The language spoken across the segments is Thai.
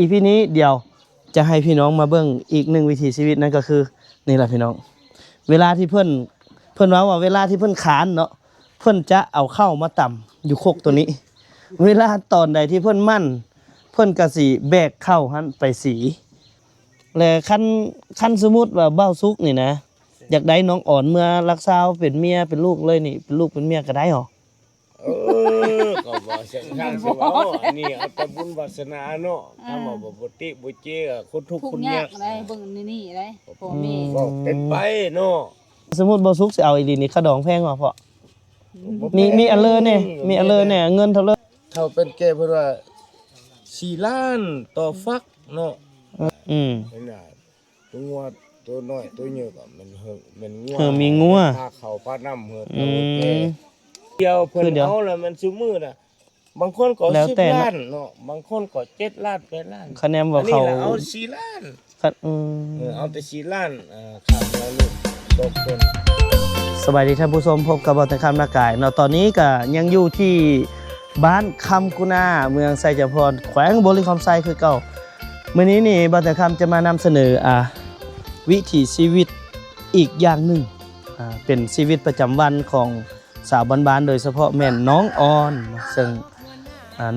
อีพีนี้เดี๋ยวจะให้พี่น้องมาเบิ่งอีกหนึ่งวิถีชีวิตนั่นก็คือนี่แหละพี่น้องเวลาที่เพิ่นว่าเวลาที่เพิ่นขานเนาะเพิ่นจะเอาเข้ามาต่ำอยู่โคกตัวนี้เวลาตอนใดที่เพิ่นมั่นเพิ่นก็สิแบกเข้าหันไปสีและคันสมมุติว่าเบ้าซุกนี่นะอยากได้น้องอ่อนเมื่อรักษาเป็นเมียเป็นลูกเลยนี่เป็นลูกเป็นเมียก็ได้หรอก็บ่เส้นทางสิเว้าอันนี้เอาแต่บุญวาสนาเนาะถ้าว่าบ่ติบ่เจก็คนทุกข์คนยากได้เบิ่งนี่ได้พ่อแม่บ่เป็นไปเนาะสมมุติเบ้าซุกสิเอาอีหลีนี่ค่าดองแพงบ่พ่อมีอันเลอเนี่ยมีอันเลอเนี่ยเงินเท่าเลยเขาเป็นแก่เพิ่นว่า4ล้านต่อฟักเนาะเห็นน่ะตัวงัวตัวน้อยตัวใหญ่ก็มันงัวมีงัวพาเขาพาน้ำเดียวเพิ่นเอาแล้วมันซุมื้อน่ะบางคนก็10ล้านเนาะบางคนก็7ล้าน8ล้านคะแนนว่าเขาเอา4ล้านเอาแต่4ล้านค่าแม่ลูกตกคนสวัสดีท่านผู้ชมพบกับบ่าวแต่คำนากายเนาะตอนนี้ก็ยังอยู่ที่บ้านคำกุนาเมืองไซจพรแขวงบริคอมไซคือเก่ามื้อนี้นี่บ่าวแต่คำจะมานำเสนอวิถีชีวิตอีกอย่างหนึ่งเป็นชีวิตประจำวันของสาวบ้านๆโดยเฉพาะแม่นน้องออนซึ่ง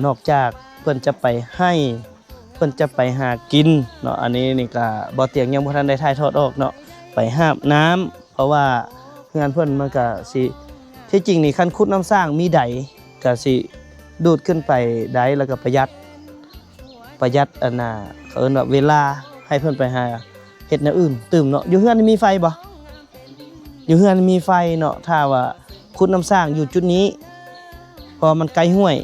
นอกจากเพิ่นจะไปให้เพิ่นจะไปหากินเนาะอันนี้นี่ก็บ่เตียงยังบ่ทันได้ถ่ายทอดออกเนาะไปหาบน้ำเพราะว่างานเพิ่นมันก็สิที่จริงนี่คันขุดน้ำสร้างมีไดก็สิดูดขึ้นไปได้แล้วก็ประหยัดอันน่ะเขาเอิ้นว่าเวลาให้เพิ่นไปหาเฮ็ดแนวอื่นตื่มเนาะอยู่เฮือนมีไฟบ่อยู่เฮือนมีไฟเนาะถ้าว่าขุดน้ำสร้างอยู่จุดนี้พอมันใกล้ห้วย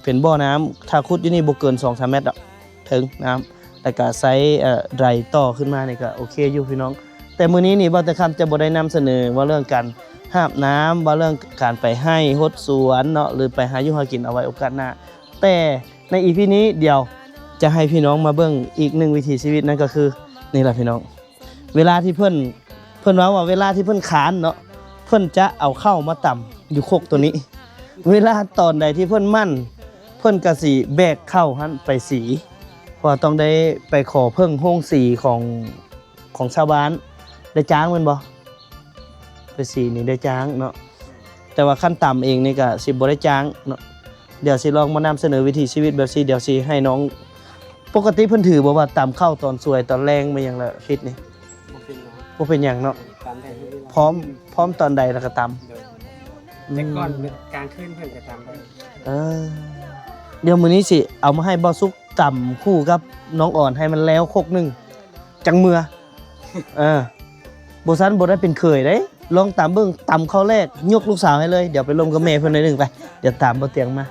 เป็นบ่อน้ำถ้าขุดอยู่นี่บ่เกิน 2-3 เมตรดอกถึงน้ำแล้วก็ใช้ไดต่อขึ้นมานี่ก็โอเคอยู่พี่น้องแต่มื้อนี้นี่บ่าวแต่คำจะบ่ได้นำเสนอว่าเรื่องการหาบน้ำว่าเรื่องการไปให้รดสวนเนาะหรือไปหาอยู่หากินเอาไว้โอกาสหน้าแต่ใน EP นี้เดี๋ยวจะให้พี่น้องมาเบิ่งอีกหนึ่งวิถีชีวิตนั่นก็คือนี่แหละพี่น้องเวลาที่เพิ่นว่าเวลาที่เพิ่นขานเนาะเพิ่นจะเอาเข้ามาต่ำอยู่โคกตัวนี้เวลาตอนใดที่เพิ่นมั่นเพิ่นก็สิแบกเข้าหันไปสีเพราะต้องได้ไปขอเพิ่งโรงสีของชาวบ้านได้จ้างมันบ่ไปสีนี่ได้จ้างเนาะแต่ว่าขั้นต่ำเองนี่ก็สิบ่ได้จ้างเนาะเดี๋ยวสิลองมานำเสนอวิถีชีวิตแบบสิเดี๋ยวสิให้น้องปกติเพิ่นถือบ่ว่าต่ำเข้าตอนสวยตอนแรงมาหยังละคิดนี่บ่เป็นหยังเนาะพร้อมตอนใดแล้วก็ต่ำแต่ก่อนกลางคืนเพิ่นก็ทำได้เดี๋ยวมื้อนี้สิเอามาให้บ่สุกต่ำคู่กับน้องอ่อนให้มันแล้วโคกนึงจังเมือบ่ซันบ่ได้เป็นเคยเด้ลองตามเบิ่งตำเข้าแรกยกลูกสาวให้เลยเดี๋ยวไปลมกับแม่เพิ่นหน่อยนึงไปเดี๋ยวตามบ่เตียงมา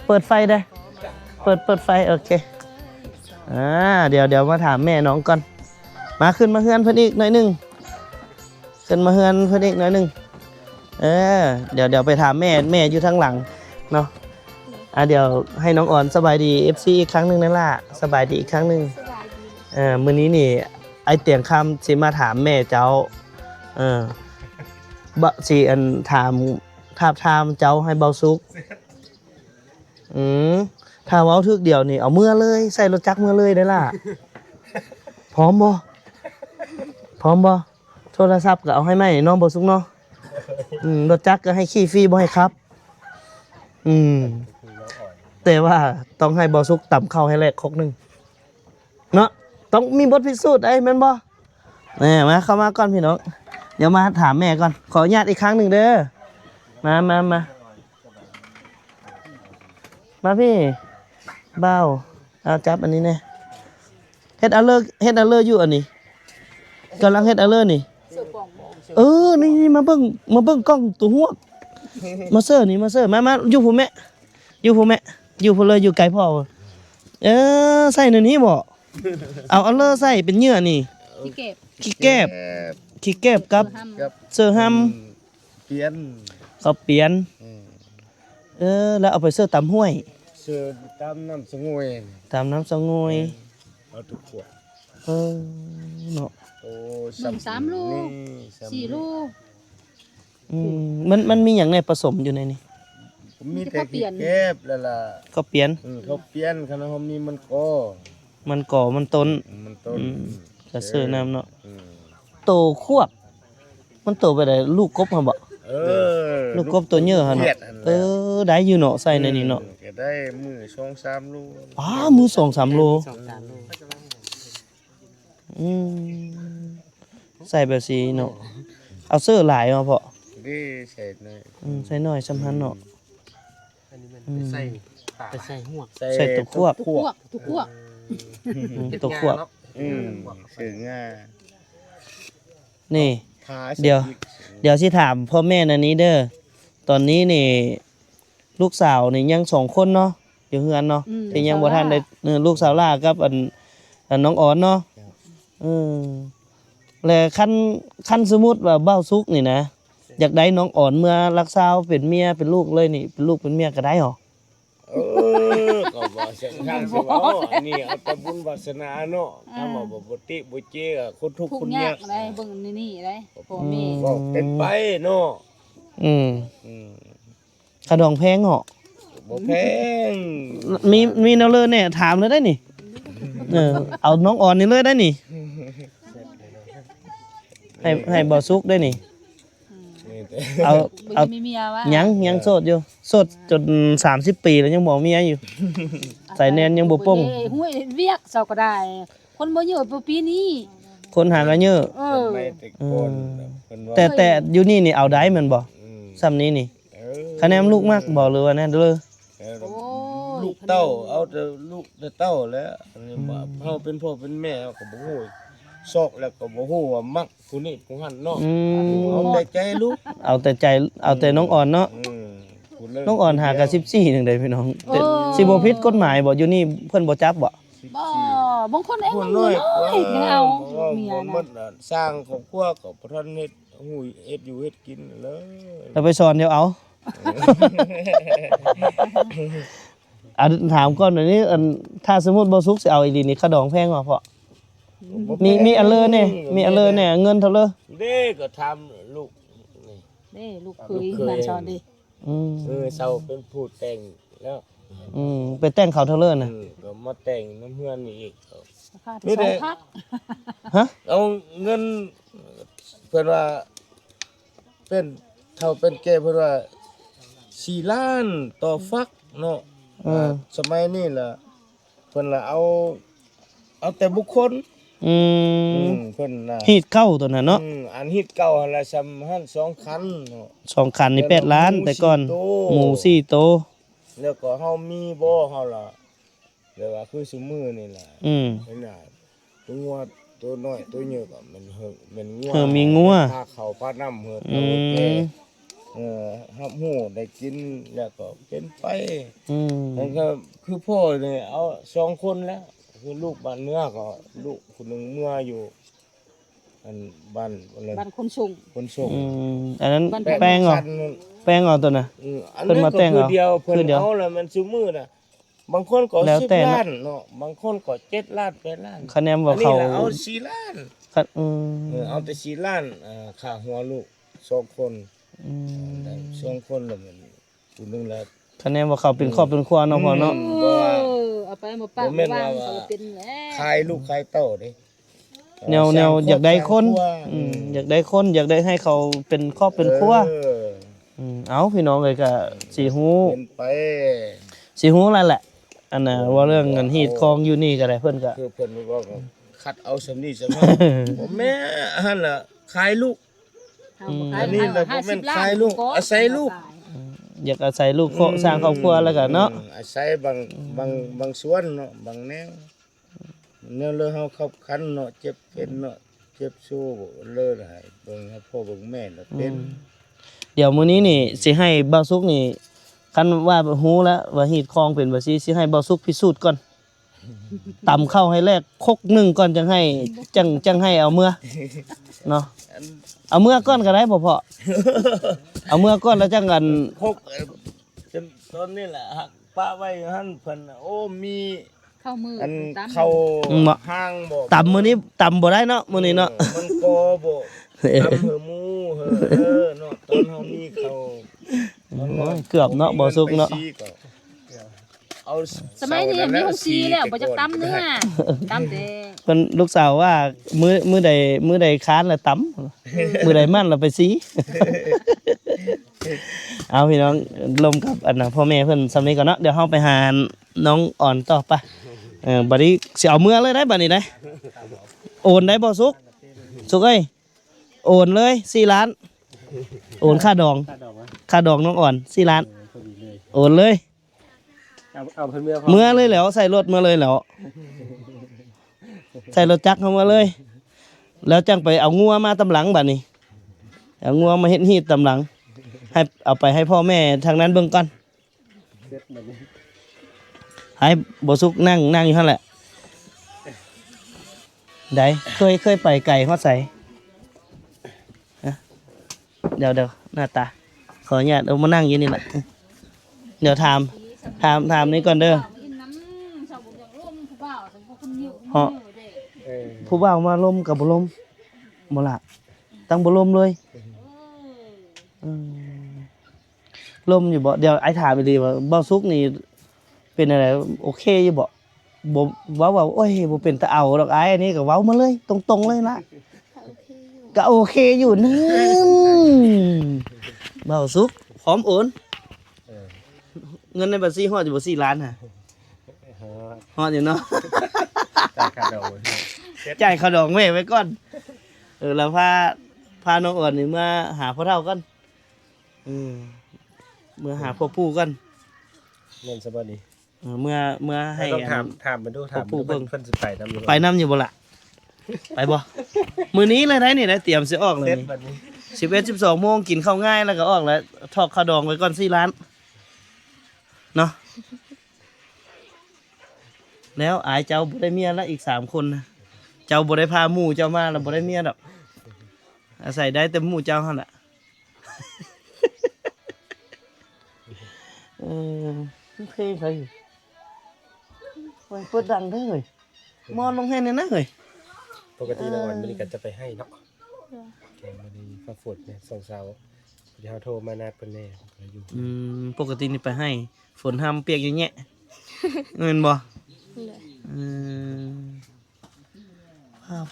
เปิดไฟได้เปิดไฟโอเคเดี๋ยวมาถามแม่น้องก่อนมาขึ้นมาเฮือนเพิ่นอีกหน่อยนึงขึ้นมาเฮือนเพิ่นอีกหน่อยนึงเดี๋ยวไปถามแม่อยู่ทางหลังเนาะเดี๋ยวให้น้องอ่อนสบายดี FC อีกครั้งนึงนั่นล่ะสบายดีอีกครั้งนึงมื้อนี้นี่ไอเตียงคำสิมาถามแม่เจ้าบ่สิอันถามเจ้าให้เบาสุกถ้าเว้าทึกเดียวนี่เอาเมื่อเลยใส่รถจักรเมื่อเลยได้ล่ะพร้อมบ่โทรศัพท์ก็เอาให้ไหมน้องเบาสุกเนาะรถจักรก็ให้ขี่ฟรีบ่ให้ครับแต่ว่าต้องให้เบาสุกต่ำเข้าให้แรกครกนึงเนาะต้องมีบทพิสูจน์แม่นบ่มาเข้ามาก่อนพี่น้องเดี๋ยวมาถามแม่ก่อนขออนุญาตอีกครั้งหนึ่งเด้อมาพี่เบ้าเอาจับอันนี้แน่เฮ็ดอัลเลอร์อยู่อันนี้กำลังเฮ็ดอัลเลอร์นี่นี่มาเบิ่งกล้องตัวฮวกมาเซอร์มาอยู่ผู้แม่อยู่ผู้เลยอยู่ไกลพ่อใส่ในนี้บ่เอาอัลเลอร์ใส่เป็นเหยื่อนี่ขี้แก็บกับเสื้อห้ำเปลี่ยนเขาเปลี่ยนแล้วเอาไปเสื้อตำห้วยเสื้อตำน้ำสงวยเอาทุกขวดเนาะ3 ลูก4 ลูกมันมีหยังในผสมอยู่ในนี้ มีแต่ขี้เก็บแล้วล่ะ ก็เปลี่ยน เขาเปลี่ยนคันเฮามีมันก็ มันก่อมันต้น มันต้น ก็ซื้อน้ำเนาะ อืม โตควบมันโตไปได้ลูกกบหั่นบ่ เออ ลูกกบตัวเยอะหั่น เนาะ เนาะได้อยู่เนาะใส่ในนี้เนาะ ก็ได้มื้อ2-3โล มือ2-3 โล 2-3 โล อืมใส่แบบสีเนาะเอาเสื้อหลายมาพอ ดีใส่หน่อย ใส่หน่อยสำคัญเนาะ อันนี้มันไปใส่ไปใส่หัวก ใส่ตัวควบ ทุกพวกทุกพวก ตัวควบ ซื้อง่าย นี่ พา เดี๋ยวสิถามพ่อแม่นันนี้เด้อตอนนี้นี่ ลูกสาวนี่ยัง2 คนเนาะอยู่เฮือนเนาะที่ยังบ่ทันได้ลูกสาวล่ากับอันน้องอ่อนเนาะแล้วคันสมมุติว่าเบ้าสุกนี่นะอยากได้น้องอ่อนเมื่อรักษาเป็นเมียเป็นลูกเลยนี่เป็นลูกเป็นเมียก็ได้หรอ ก็บ่เสียงทางสิว่าอันนี้เอาแต่บุญวาสนาเนาะถ้าว่าบ่ติบ่เจก็คนทุกข์ ทุก คน ยาย าก ก ได้เบิ่งนี่ได้พ่อแม่ ก็เป็นไปเนาะ อืม อืม ขะดองแพงเหรอ บ่แพง มีแนวเลยเนี่ยถามเลยได้นี่เอาน้องอ่อนนี่เลยได้นี่ให้บ่สุกได้นี่ นี่แต่ เอา บ่มีเมียวะ ยังโสดอยู่โสดจน30 ปีแล้วยังบ่มีเมียอยู่ ใส่แนนยังบ่ป้ง ห้วยเวียกเซาก็ได้ คนบ่เยอะปีนี้ คนหากันเยอะ ไม่แต่ก่อนเพิ่นว่า แต่อยู่นี่นี่เอาได้แม่นบ่ อืม ซ้ำนี้นี่ เออ คะแนนลูกมากบ่หรือว่าแน่เด้อ เออ โอ้ ลูกเต้าเอาแต่ลูกแต่เต้าแล้วอันนี้ว่าเฮาเป็นพ่อเป็นแม่เราก็บ่ฮู้ซอกแล้วก็บ่ฮู้ว่ามักผู้นี้ผู้หันเนาะ เอาแต่ใจลูก เอาแต่ใจเอาแต่น้องอ่อนเนาะ พูดเลย น้องอ่อนหากัน14จังได๋พี่น้องแต่สิบ่ผิดกฎหมายบ่อยู่นี่เพิ่นบ่จับบ่ บ่บางคนเอง พู มั ด น น้ น้ อ อย ยยังเอา ว่า เมีย บ่มั นะ นน่ะสร้างครอบครัวก็บ่ทันเฮ็ดหูยเฮ็ดอยู่เฮ็ดกินเลย แล้วไปสอนเดี๋ยวเอา ถามก่อนเดี๋ยวนี้ถ้าสมมุติบ่สุกสิเอาอีหลีนี่ขะดองแพงบ่พ่อมีอันเลอเนี่ยมีอันเลอเนี่ยเงินเท่าเลอ เด้ก็ทำลูกนี่ เด้ลูกเคยบ้านชอนดิ เซาเป็นผู้แต่งแล้ว ไปแต่งเขาเท่าเลอน่ะ ก็มาแต่งน้ำเฮือนนี่อีก ค่าที่2พัก ฮะ เอาเงินเพิ่นว่าเป็นเท่าเป็นแก่เพิ่นว่า4 ล้านต่อฟักเนาะสมัยนี้ล่ะเพิ่นละเอาแต่บุคคลเพิ่นน่ะ ฮีดเข้าตัวน่ะเนาะ อันฮิตเก่าหั่นละซ้ำหัน2 คันเนาะ 2 คันนี่8 ล้านแต่ก่อนหมู4โตว แล้วก็เฮามีบ่เฮาล่ะแล้วว่าคือซุมื้อนี่ล่ะเห็นน่ะตัวงัวตัวน้อยตัวใหญ่ก็มันมันงัว มีงัว พาเข้าพาน้ำตัวแก่ฮับฮู้ได้กินแล้วก็เป็นไป แล้วก็คือพ่อเนี่ยเอา2 คนแล้วคือลูกบ้านเนื้อก็ลูกคนหนึงเมื่ออยู่อันบ้านอะไร บ้านคนส่ง คนส่ง อันนั้นแป้งเหรอแป้งเอาตัวน่ะ อันนั้น เพิ่นมา ก็ แต่ง คือ เอา เดียวเพิ่น คือเดียว เอาแล้วมันซุมื้อน่ะบางคนก็ แล้วแต่ 10 เนาะ ล้านเนาะบางคนก็7 ล้าน8 ล้าน คะแนนบ่ อันนี้ เขา ล่ะเอา4 ล้าน เอาแต่4 ล้านค่าหัวลูก2 คน2 คนแล้วมันผู้หนึงละ คะแนนบ่เขาเป็นครอบเป็นครัวเนาะพ่อเนาะ เอาไปมาป้า บ่แม่น วาง ว่า เขาเป็นแหละ ขายลูกขายเต้าเด้ แนวอยากได้คนอยากได้คนอยากได้ให้เขาเป็นครอบเป็นครัวเอาพี่น้องเลยก็สิฮู้ เป็นไป สิฮู้แล้วแหละอันน่ะว่าเรื่องเงินฮีดคองอยู่นี่ก็ได้เพิ่นก็ คือเพิ่นว่าก็คัดเอาสำนี้สำนั้นบ่แม่หั่นล่ะขายลูก อันนี้แบบบ่แม่นขายลูกอาศัยลูก อยากอาศัยลูกสร้างครอบครัวแล้วก็เนาะ อาศัยบางส่วนเนาะบางแนวเลยเฮาขับคันเนาะเจ็บเป็นเนาะเจ็บสู้เลยให้เบิ่งให้พ่อเบิ่งแม่เนาะเป็น เดี๋ยวมื้อนี้นี่สิให้บ่าวสุกนี่คันว่าฮู้แล้วว่าฮีดคองเป็นบ่สิให้บ่าวสุกพิสูจน์ก่อนตำเข้าให้แรกคกหนึงก่อนจังให้เอาเมื่อเนาะเอาเมื่อก่อนก็ได้บ่พ่อเอาเมื่อก่อนแล้วจังกัน พกจนตอนนี้แหละหักป้าไว้หั่นเพิ่นน่ะโอ้มี เข้ามือ อัน ตาม เข้าห้างบ่ ตำมื้อนี้ตำบ่ได้เนาะมื้อนี้เนาะ มันก็บ่ตำเหือหมูเนาะตอนเฮามีเขา โอ้ยเกือบเนาะบ่สุกเนาะ เอา สมัยนี้มีของซีแล้วบ่จักตำเนื้อตำแต่ เพิ่นลูกสาวว่ามื้อใดค้านแล้วตำมื้อใดมั่นแล้วไปซี เอาพี่น้องลมกับอันน่ะพ่อแม่เพิ่นสำนี้ก่อนเนาะเดี๋ยวเฮาไปหาน้องอ่อนต่อไปบัดนี้สิเอาเมื่อเลยได้บัดนี้ได้โอนได้บ่สุกเอ้ยโอนเลย4ล้านโอนค่าดองน้องอ่อน4ล้านโอนเลย เอาเพิ่นเมื่อพอ เมื่อเลยแล้วใส่รถมาเลยแล้วใส่รถจักรเข้ามาเลย แล้วจังไปเอางัวมาตำหลังบัดนี้เอางัวมาเฮ็ดฮีดตำหลังให้เอาไปให้พ่อแม่ทางนั้นเบิ่งก่อน เสร็จแบบนี้ ให้บ่สุกนั่งอยู่หั่นแหละได้เคยไปไก่ฮอดใส่ฮะเดี๋ยวหน้าตาขออนุญาตเอามานั่งอยู่นี่แหละเดี๋ยวถามนี่ก่อนเด้อ กินน้ำชาวบุญอย่างร่มผู้บ่าวถึงพวกคนหิว เหาะ เด้ เออ ผู้บ่าวมาลมกับบ่ลมบ่ล่ะตั้งบ่ลมเลยลมอยู่บ่เดี๋ยวไอ้ถามอีกทีว่าเบ้าสุกนี่เป็นอะไรโอเคอยู่บ่เว้าโอ้ยบ่เป็นตาเอาดอกไอ้อันนี้ก็เว้ามาเลยตรงๆเลยนะก็โอเคอยู่นั่นเบ้าสุกพร้อมโอนเงินในบัญชีฮอดอยู่บ่4ล้านฮะฮอดอยู่เนาะ จ่ายค่าดอก จ่ายขนมแม่ไว้ก่อนแล้วพาน้องอ่อนนี่มาหาพ่อเฒ่าก่อนเมื่อหาพ่อปู่ก่อน เงินซะบ่นี่ เมื่อให้ ต้องถามมันดูถาม ผู้เบิ่ง เพิ่นสิไปนำอยู่ ไปน้ำอยู่บ่ล่ะไปบ่มื้อนี้เลยได้นี่ได้เตรียมสิออกเลย เสร็จ นี่ บัดนี้ 11 12โมงกินข้าวง่ายแล้วก็ออกแล้วทอกข้าวดองไว้ก่อน4ล้านเนาะแล้วอายเจ้าบ่ได้เมียแล้วอีก3คนนะเจ้าบ่ได้พาหมู่เจ้ามาแล้วบ่ได้เมียดอกอาศัยได้แต่หมู่เจ้าหั่นล่ะ เพลงใครโอ้ยเปิดดังเด้อเฮ้ยมอนลงให้เนี่ยนะเฮ้ย ปกติน้องวันมื้อนี้ก็จะไปให้เนาะแกมื้อนี้ฟ้าฝนเนี่ยสองสาวเดี๋ยวเฮาโทรมานัดเพิ่นแน่ก็อยู่ ปกตินี่ไปให้ ฝนห้ามเปียกอย่างเงี้ยเงินบ่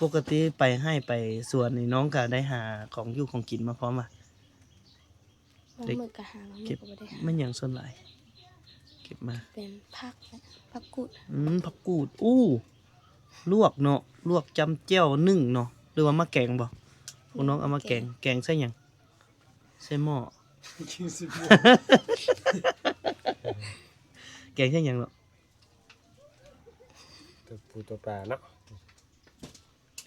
ปกติไปให้ไปสวนนี่น้องก็ได้หาของอยู่ของกินมาพร้อมอ่ะ บางมื้อก็หาบางมื้อก็บ่ได้หา ไม่อย่างส่วนหลายเก็บมา เป็นผักกุด ผักกูดลวกเนาะลวกจำเจียวนึ่งเนาะหรือว่ามาแกงบ่พวกน้องเอามาแกงใส่หยังใส่หม้อ แกงใส่หยังเนาะ ตัวปูตัวปลาเนาะ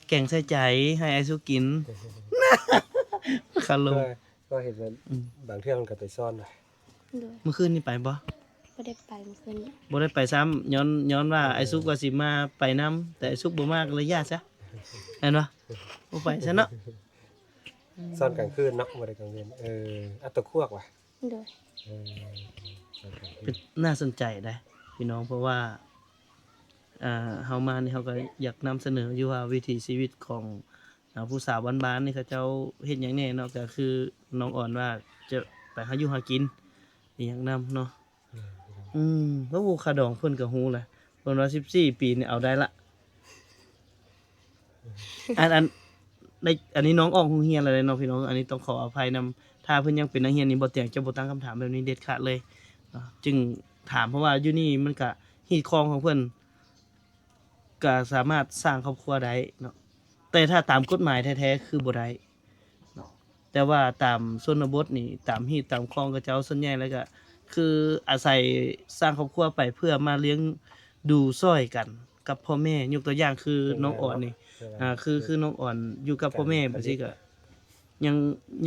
แกงใส่ใจให้ไอ้สุกินคาโล ก็เห็นว่าบางเทื่อมันก็ไปซ่อนไว้ โดย เมื่อคืนนี่ไปบ่ บ่ได้ไปเมื่อคืนนี้ บ่ได้ไปซ้ำย้อนว่าไอ้สุกว่าสิมาไปนํแต่ไอ้สุกบ่มาก็เลยญาติซะเห็นบ่บ่ไปซะเนาะ ซ่อนกลางคืนเนาะบ่ได้กลางเว้นอัตตะควกว่ะ โดย ซ่อนกลางคื เป็น นน่าสนใจได้พี่น้องเพราะว่าเฮามานี่เฮาก็อยากนำเสนออยู่ว่าวิถีชีวิตของผู้สาวบ้านๆนี่เขาเจ้าเฮ็ดหยังแน่เนาะก็คือน้องอ่อนว่าจะไปหาอยู่หากินอีหยังนํเนาะแล้ววูคาดองเพิ่นก็ฮู้แหละเพิ่นว่า14ปีนี่เอาได้ละอันในอันนี้น้องออกโรงเรียนแล้วเนาะพี่น้องอันนี้ต้องขออภัยนำถ้าเพิ่นยังเป็นนักเรียนนี่บ่เตียงจะบ่ตั้งคำถามแบบนี้เด็ดขาดเลยจึงถามเพราะว่าอยู่นี่มันก็ฮีดคองของเพิ่นก็สามารถสร้างครอบครัวได้เนาะแต่ถ้าตามกฎหมายแท้ๆคือบ่ได้เนาะแต่ว่าตามชนบทนี่ตามฮีดตามคลองกระเจ้าส่วนใหญ่แล้วก็คืออาศัยสร้างครอบครัวไปเพื่อมาเลี้ยงดูซ้อยกันกับพ่อแม่ยกตัวอย่างคือน้องอ่อนนี่คือน้องอ่อนอยู่กับพ่อแม่บัดนี้ก็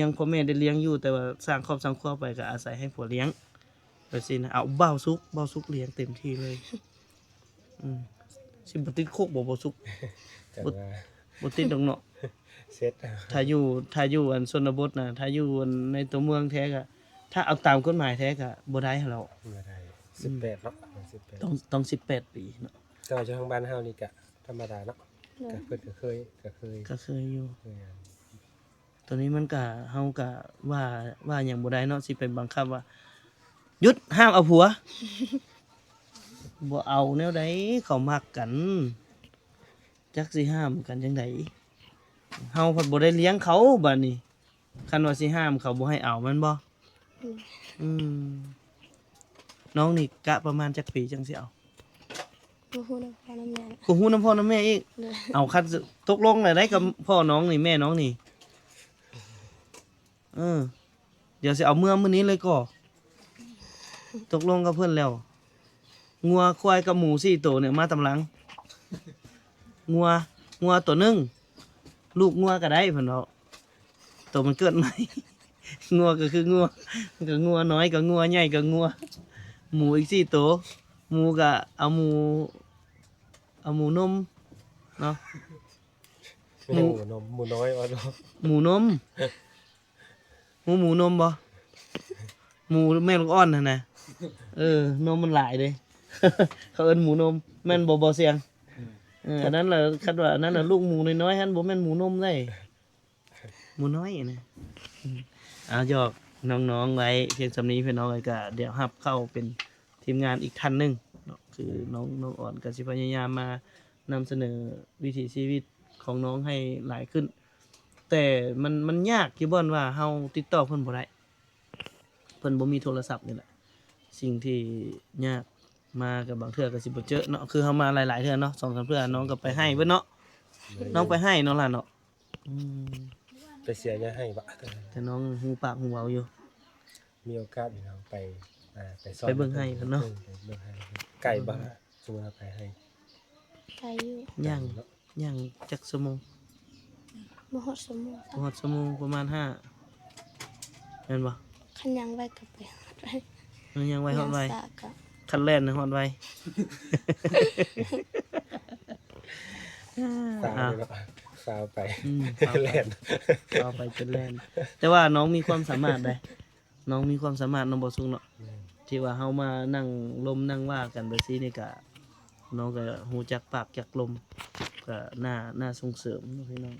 ยังพ่อแม่ได้เลี้ยงอยู่แต่ว่าสร้างครอบครัวไปก็อาศัยให้ผัวเลี้ยงแบบนี้นะเอาเบ้าซุกเลี้ยงเต็มที่เลยสิบ่ติดคุกบ่ซุก แต่ว่า บ่ติดดอกเนาะ เสร็จ ถ้าอยู่อันชนบทนะถ้าอยู่อันในตัวเมืองแท้ก็ถ้าเอาตามกฎหมายแท้ก็บ่ได้แล้ว บ่ได้18เนาะ18ต้อง18ปีเนาะ แต่ว่าเจ้าของบ้านเฮานี่ก็ธรรมดาเนาะ โดย ก็เพิ่นก็เคย ก็เคยอยู่ เคย ตัวนี้มันก็เฮาก็ว่าหยังบ่ได้เนาะสิไปบังคับว่าหยุดห้ามเอาผัว บ่เอาแนวใดเขามักกันจักสิห้ามกันจังไดเฮาเพิ่นบ่ได้เลี้ยงเขาบัดนี้คันว่าสิห้ามเขาบ่ให้เอาแม่นบ่อืมน้องนี่กะประมาณจักปีจังสิเอา บ่ฮู้นำพ่อน้ำแม่ กูฮู้นำพ่อนำแม่อีก เลย เอาคันตกลงได้กับพ่อน้องนี่แม่น้องนี่เดี๋ยวสิเอาเมื่อมื้อนี้เลยก็ตกลงกับเพิ่นแล้วงัวควายกับหมู4ตัวเนี่ยมาตำหลังงัวตัวหนึงลูกงัวก็ได้เพิ่นเนาะตัวมันเกิดใหม่ งัวก็คืองัวก็งัวน้อยก็งัวใหญ่ก็งัวหมูอีก4ตัวหมูก็เอาหมูนมเนาะ ไม่ใช่หมูนมหมูน้อยอ๋อเนาะ หมูนมหมูนมบ่หมูแม่ลูกอ่อนน่ะนะนมมันหลายเด้ เขาเอิ้นหมูนมแม่นบ่เสียงอันนั้นล่ะคันว่าอันนั้นน่ะลูกหมูน้อยๆหั่นบ่แม่นหมูนมได้หมูน้อยนะเอาหยอกน้องๆไว้เพียงสำนี้พี่น้องไว้ก็เดี๋ยวรับเข้าเป็นทีมงานอีกท่านหนึงเนาะคือน้องอ่อนก็สิพยายามมานำเสนอวิถีชีวิตของน้องให้หลายขึ้น แต่มันยากที่บ่อนว่าเฮาติดต่อเพิ่นบ่ได้เพิ่นบ่มีโทรศัพท์นี่แหละสิ่งที่ยากมากับบางเทื่อก็สิบ่เจอเนาะคือเฮามาหลายๆเทื่อเนาะ2-3เทื่อน้องก็ไปให้เพิ่นเนาะน้องไปให้เนาะล่ะเนาะอืม ไปเสียยาให้บะ แต่น้องหูปากหูเว้าอยู่ มีโอกาสอยู่แล้วไปซ่อม ไปเบิ่งให้เพิ่นเนาะ ไปเบิ่งให้ไก่บ้าสมมุติว่าไปให้ ไกลอยู่ ย่างจักชั่วโมง บ่ฮอดชั่วโมง ฮอดชั่วโมงประมาณ5แม่นบ่ คันยังไว้ก็ไปฮอดไว้ มันยังไว้ฮอดไว้ ยังสะก็ คันแล่นนะฮอดไว้ สาวเลยเนาะสาวไป แล่น เอาไปจนแล่นแต่ว่าน้องมีความสามารถได้น้องมีความสามารถน้องบ่สูงเนาะที่ว่าเฮามานั่งลมนั่งว่ากันแบบนี้นี่ก็น้องก็ฮู้จักปากจักลมก็น่าส่งเสริมเนาะพี่น้อง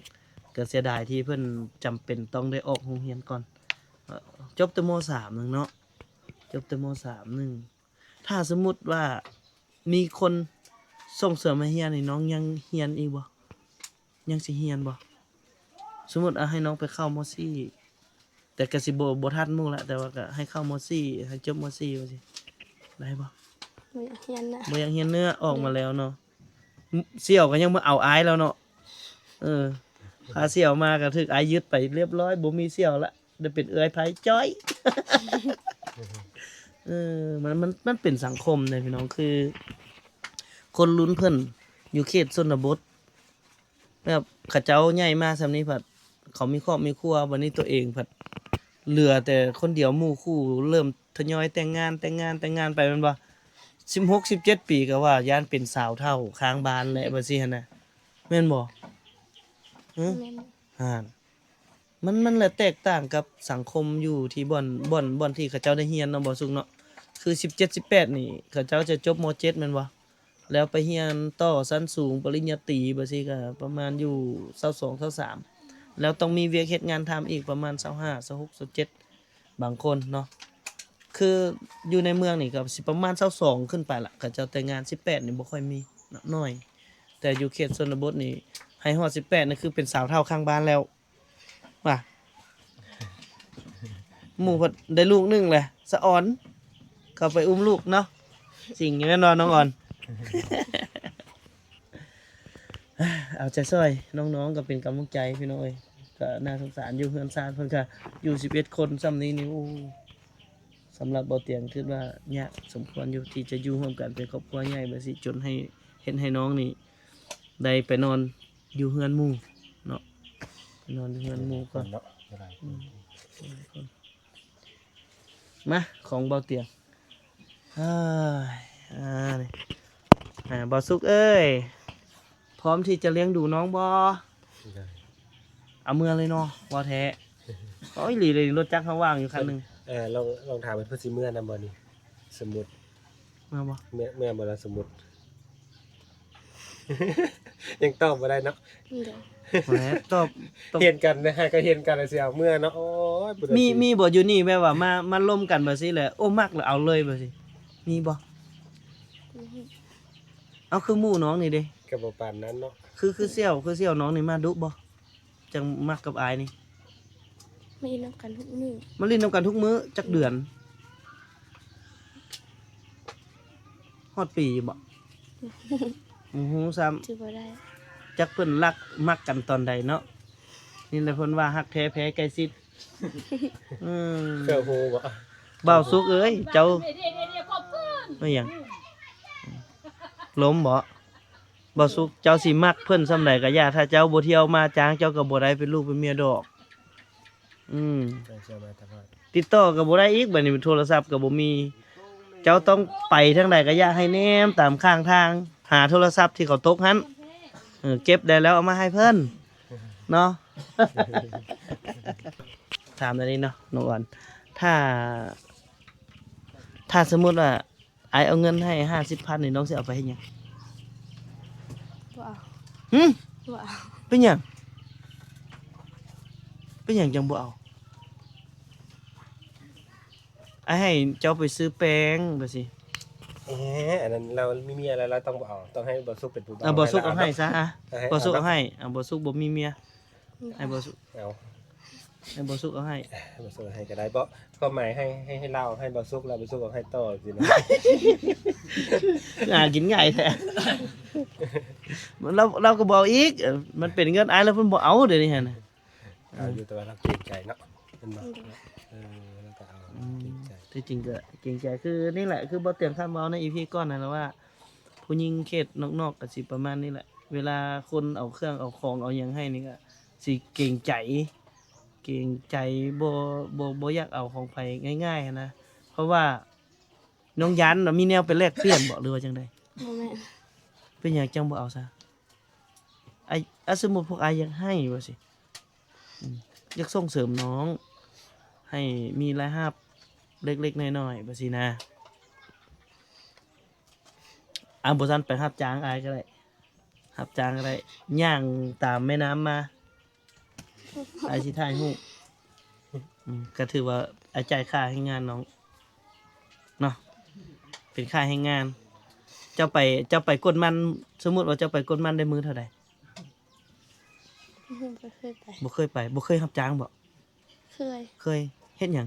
ก็เสียดายที่เพิ่นจำเป็นต้องได้ออกโรงเรียนก่อนจบแต่ม.3 นึงเนาะจบแต่ม.3 นึงถ้าสมมุติว่ามีคนส่งเสริมให้เรียนนี่น้องยังเรียนอีกบ่ยังสิเรียนบ่สมมุติให้น้องไปเข้าม.4 แต่ก็สิบ่ทันหมู่ละแต่ว่าก็ให้เข้าม.4 ให้จบม.4 ว่าสิได้บ่ บ่อยากเรียนนะ บ่อยากเรียนเนื้อออกมาแล้วเนาะเสี่ยวก็ยังมาเอาอายแล้วเนาะพาเสี่ยวมาก็ถึกอายยึดไปเรียบร้อยบ่มีเสี่ยวละได้เป็นเอื้อยไผจ้อย มันเป็นสังคมเลยพี่น้องคือ คนลุ้นเพิ่นอยู่เขตชนบทแบบเขาเจ้าใหญ่มาซำนี้ผัดเขามีครอบมีครัววันนี้ตัวเองผัดเหลือแต่คนเดียวหมู่คู่เริ่มทยอยแต่งงานไปแม่นบ่16 17 ปีก็ว่าย่านเป็นสาวเฒ่าค้างบ้านแหละว่าซี่หั่นน่ะแม่นบ่ฮะ แม่น ห่านมันแหละแตกต่างกับสังคมอยู่ที่บ่อนที่เขาเจ้าได้เรียนเนาะบ่สุกเนาะคือ17 18นี่เขาเจ้าจะจบม.7 แม่นบ่แล้วไปเรียนต่อชั้นสูงปริญญาตรีบ่ซี่ก็ประมาณอยู่22 23แล้วต้องมีเวียกเฮ็ดงานทำอีกประมาณ25 26 27บางคนเนาะคืออยู่ในเมืองนี่ก็สิประมาณ22ขึ้นไปล่ะเขาเจ้าแต่งงาน18นี่บ่ค่อยมีน้อยแต่อยู่เขตชนบทนี่ให้ฮอด18นี่คือเป็นสาวเฒ่าข้างบ้านแล้วว่าหมู่เพิ่นได้ลูกหนึงแหละสะออนเข้าไปอุ้มลูกเนาะสิ่งนี้แน่นอนน้องอ่อน เอาใจช่วยน้องๆก็เป็นกำลังใจพี่น้องเอ้ยก็น่าสงสารอยู่เฮือนซ่านเพิ่นก็อยู่11คนซ้ำนี้นี่โอ้สำหรับบ่เตียงคิดว่ายากสมควรอยู่ที่จะอยู่ร่วมกันเป็นครอบครัวใหญ่แบบสิจนให้เห็นให้น้องนี่ได้ไปนอนอยู่เฮือนหมู่เนาะไปนอนอยู่เฮือนหมู่ก่อน เนาะอะไร มาของเบาเตียงนี่เบาสุกเอ้ยพร้อมที่จะเลี้ยงดูน้องบ่เอาเมื่อเลยเนาะบ่แท้โอ้ยหลีเลยรถจักรเขาว่างอยู่คันหนึง ลองถามเพิ่นสิเมื่อนำบ่นี่สมมุติ มาบ่ เมื่อบ่ละสมมุติ ยังตอบบ่ได้เนาะ เดี๋ยว แหมตอบ เห็นกันนะฮะก็เห็นกันแล้วสิเอาเมื่อเนาะโอ้ยบ่ได้ มีบ่อยู่นี่แบบว่ามาล่มกันบ่สิแหละโอ้มักแล้วเอาเลยบ่สิมีบ่เอาคือหมู่น้องนี่เด้ ก็บ่ปานนั้นเนาะ คือเสี่ยวน้องนี่มาดุบ่จังมักกับอายนี่ ไม่นับกันทุกมื้อ มาเล่นนํกันทุกมื้อจักเดือนฮอดปีบ่ซ้ำ จือบ่ได้ จักเพิ่นรักมักกันตอนใดเนาะนี่แหละเพิ่นว่าฮักแท้แพ้ใกล้ชิดอืม เสื้อฮูบ่ บ่าวสุกเอ้ยเจ้าไม่หยังล้มบ่บ่าวสุกเจ้าสิมักเพิ่นส่ำใดก็ย่าถ้าเจ้าบ่เที่ยวมาจ้างเจ้าก็บ่ได้เป็นลูกเป็นเมียดอกเสื้อมาตลอด ติดต่อก็บ่ได้อีกบัดนี้โทรศัพท์ก็บ่มี เจ้าต้องไปทางใดก็อย่าให้แนมตามข้างทาง หาโทรศัพท์ที่เขาตกหันเก็บได้แล้วเอามาให้เพิ่นเนาะ ถามอันนี้เนาะน้องอ่อนถ้าสมมุติว่าไอเอาเงินให้50,000นี่น้องสิเอาไปเฮ็ดหยัง บ่เอา หึ บ่เอา เป็นหยังจังบ่เอาไอให้เจ้าไปซื้อแป้งบ่สิ อันนั้นเรามีเมียแล้วเราต้องบ่เอาต้องให้บ่สุกเป็นผู้บ่าว เอาบ่สุกเอาให้ซะอ่ะ เอาให้ บ่สุกเอาให้เอาบ่สุกบ่มีเมียให้บ่สุก เอา ให้บ่สุกเอาให้ บ่สุกให้ก็ได้บ่ก็หมายให้เราให้บ่สุกเราบ่สุกเอาให้ต่อสินะ กินง่ายแท้ เราก็บอกอีกมันเป็นเงินอ้ายแล้วเพิ่นบ่เอาเดี๋ยวนี้หั่นน่ะ เอาอยู่แต่ว่าเราเกรงใจเนาะเป็นบ่แล้วก็เอาเกรงใจ ที่จริงก็เกรงใจคือนี่แหละคือบ่เตรียมคำเว้าใน EP ก่อนนั่นแหละว่า ผู้หญิงเขตนอกๆก็สิประมาณนี้แหละ เวลาคนเอาเครื่องเอาของเอาหยังให้นี่ก็สิเกรงใจบ่อยากเอาของไผง่ายๆหั้นนะเพราะว่าน้องยันน่ะมีแนวไปแลกเปลี่ยนบ่หรือว่าจังได๋ บ่แม่น เป็นหยังจังบ่เอาซะสมมุติพวกอายอยากให้ว่าสิอยากส่งเสริมน้อง ให้มีรายรับเล็กๆน้อยๆบ่สินะบ่ซันไปรับจ้างอายก็ได้รับจ้างก็ได้ย่างตามแม่น้ำมาอายสิถ่ายรูปก็ถือว่าอายจ่ายค่าให้งานน้องเนาะเป็นค่าให้งาน เจ้าไปกดมันสมมุติว่าเจ้าไปกดมันได้มื้อเท่าใด บ่เคยไป บ่เคยไปบ่เคยรับจ้างบ่ เคยเฮ็ดหยัง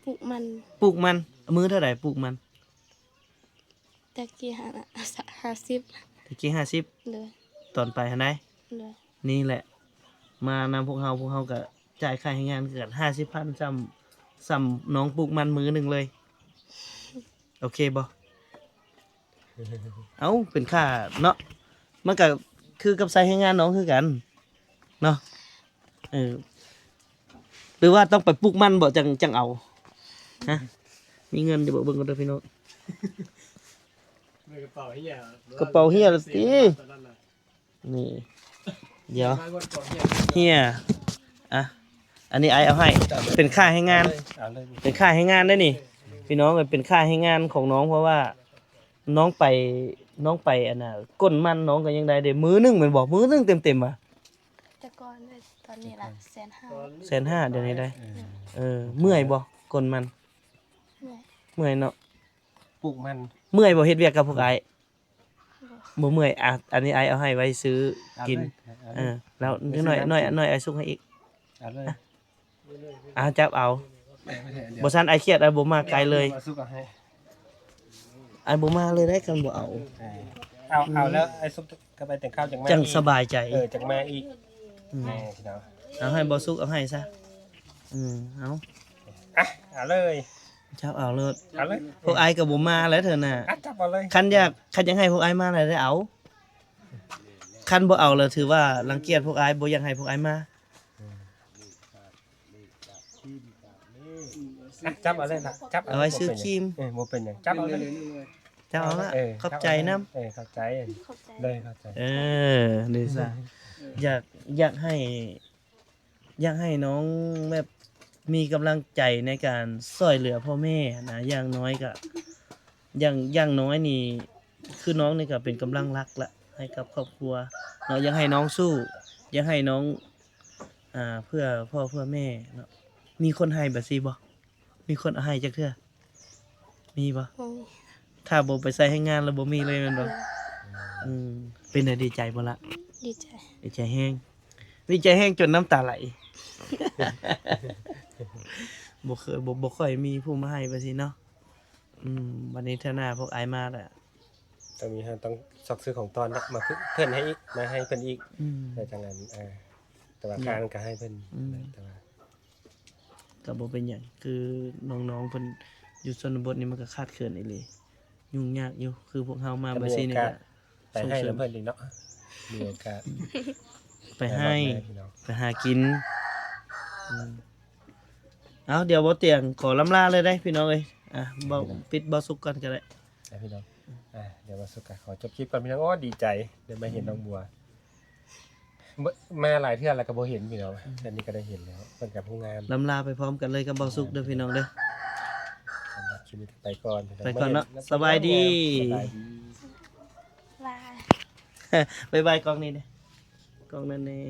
ปลูกมัน ปลูกมันมื้อเท่าใดปลูกมัน ตะกี้หา50 ตะกี้50 เลย ตอนไปหันใด เลย นี่แหละ มานำพวกเฮาก็จ่ายค่าให้งานเกิด 50,000 ซ้ำน้องปลูกมันมื้อหนึงเลย โอเคบ่ เอ้าเป็นค่าเนาะมันก็คือกับใส่ให้งานน้องคือกันเนาะหรือว่าต้องไปปลูกมันบ่จังเอาฮะมีเงินจะบ่เบิ่งกันเด้อพี่น้อง กระเป๋าเฮีย กระเป๋าเฮียล่ะตินี่เดี๋ยวเฮียอ่ะอันนี้ไอเอาให้เป็นค่าให้งาน เอาเลย เป็นค่าให้งานได้นี่พี่น้องเป็นค่าให้งานของน้องเพราะว่าน้องไปอันน่ะก้นมันน้องก็ยังได้มื้อนึงแม่นบ่มื้อนึงเต็มๆอ่ะ แต่ก่อนได้ตอนนี้ละ150,000 150,000เดี๋ยวนี้ได้เมื่อยบ่ก้นมัน เมื่อย เมื่อยเนาะ ปลูกมัน เมื่อยบ่เฮ็ดเวียกกับพวกไอ้บ่เมื่อยอ่ะอันนี้ไอ้เอาให้ไว้ซื้อกินแล้วน้อยไอ้สุกให้อีก เอาเลย จับเอาบ่ซันไอ้เครียดไอ้บ่มาไกลเลย บ่สุกเอาให้ ไอ้บ่มาเลยได้กันบ่เอา เอาแล้วไอ้สุกก็ไปแต่งข้าวจังแม่ จังสบายใจ จังแม่อีกพี่น้อง เอาให้บ่สุกเอาให้ซะเอา เอาเลย จับเอาเลย เอาเลย พวกไอ้ก็บ่มาแล้วเถอะน่ะ จับเอาเลย คันอยากให้พวกไอ้มาได้เอาคันบ่เอาแล้วถือว่ารังเกียจพวกไอ้บ่อยากให้พวกไอ้มา จับเอาเลยนะจับ เอาไว้ซื้อครีม บ่เป็นหยังจับเอาเลย จะเอาละขอบใจนำ เข้าใจ ขอบใจ เลยเข้าใจ นี่ซะอยากให้น้องแบบมีกำลังใจในการช่วยเหลือพ่อแม่นะอย่างน้อยก็อย่างน้อยนี่คือน้องนี่ก็เป็นกำลังหลักละ ให้กับครอบครัวเนาะยังให้น้องสู้ยังให้น้องเพื่อพ่อเพื่อแม่เนาะมีคนให้แบบซี่บ่มีคนเอาให้จักเทื่อมีบ่ โอ้ย ถ้าบ่ไปใส่ให้งานแล้วบ่มีเลยแม่นบ่เป็นไงดีใจบ่ล่ะ ดีใจ ดีใจแห้งดีใจแห้งจนน้ำตาไหล บ่เคยบ่ค่อยมีผู้มาให้ว่าสิเนาะวันนี้เท่าหน้าพวกอายมาแล้ว ต้องมีต้องซอกซื้อของตอนเนาะมาเพิ่นให้อีกมาให้เพิ่นอีก ในจังนั้นแต่ว่าการก็ให้เพิ่นแต่ว่า ก็บ่เป็นหยังคือน้องๆเพิ่นอยู่ชนบทนี่มันก็คาดเขินอีหลียุ่งยากอยู่คือพวกเฮามาบัดซี่นี่ก็ ไปให้แล้วเพิ่นอีกเนาะมีโอกาส ไปให้ไปหากินเอาเดี๋ยวบ่เตียงขอลำลาเลยได้พี่น้องเอ้ยบ่ปิดบ่สุกก่อนก็ได้ พี่น้องเดี๋ยวมาสุกขอจบคลิปก่อนพี่น้องดีใจเดี๋ยวมาเห็นน้องบัวมาหลายเทื่อแล้วก็บ่เห็นพี่น้องอันนี้ก็ได้เห็นแล้วเพิ่นกับผู้งาม ลำลาไปพร้อมกันเลยกับบ่สุกเด้อพี่น้องเด้อ สำหรับคลิปนี้ไปก่อน ไปก่อนเนาะสบายดี ลา บ๊ายบายกล้องนี้เด้อกล้องนั้นนี่